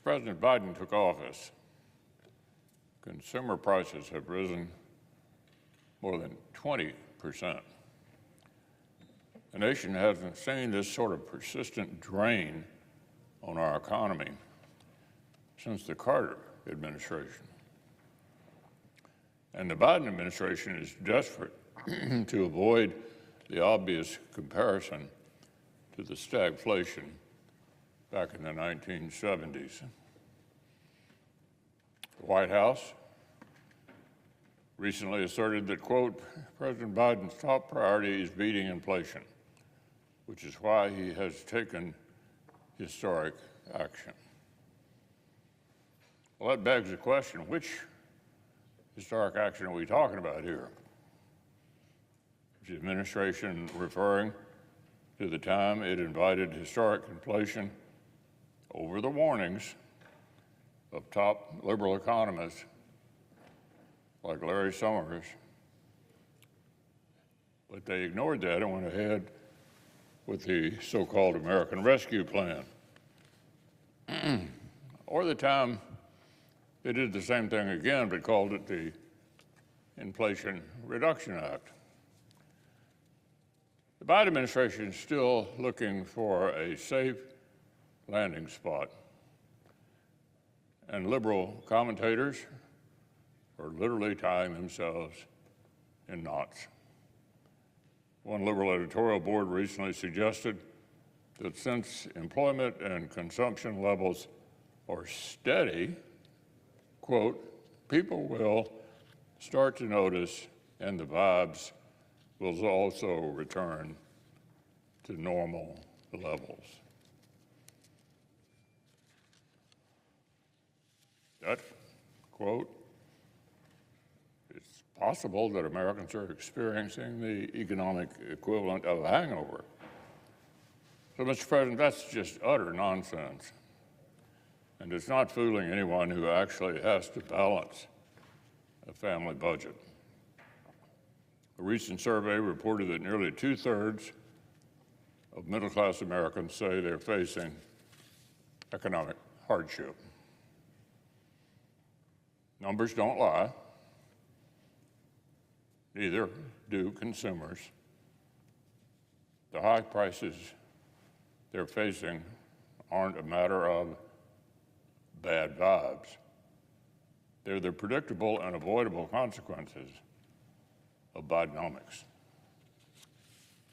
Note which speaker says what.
Speaker 1: President Biden took office, consumer prices have risen more than 20%. The nation hasn't seen this sort of persistent drain on our economy since the Carter administration. And the Biden administration is desperate to avoid the obvious comparison to the stagflation back in the 1970s. The White House recently asserted that, quote, President Biden's top priority is beating inflation, which is why he has taken historic action. Well, that begs the question, which historic action are we talking about here? Is the administration referring to the time it invited historic inflation over the warnings of top liberal economists like Larry Summers? But they ignored that and went ahead with the so-called American Rescue Plan. Or the time they did the same thing again, but called it the Inflation Reduction Act. The Biden administration is still looking for a safe landing spot, and liberal commentators are literally tying themselves in knots. One liberal editorial board recently suggested that since employment and consumption levels are steady, quote, people will start to notice and the vibes will also return to normal levels. That, quote, it's possible that Americans are experiencing the economic equivalent of a hangover. So, Mr. President, that's just utter nonsense. And it's not fooling anyone who actually has to balance a family budget. A recent survey reported that nearly 2/3 of middle-class Americans say they're facing economic hardship. Numbers don't lie. Neither do consumers. The high prices they're facing aren't a matter of bad vibes. They're the predictable and avoidable consequences of Bidenomics.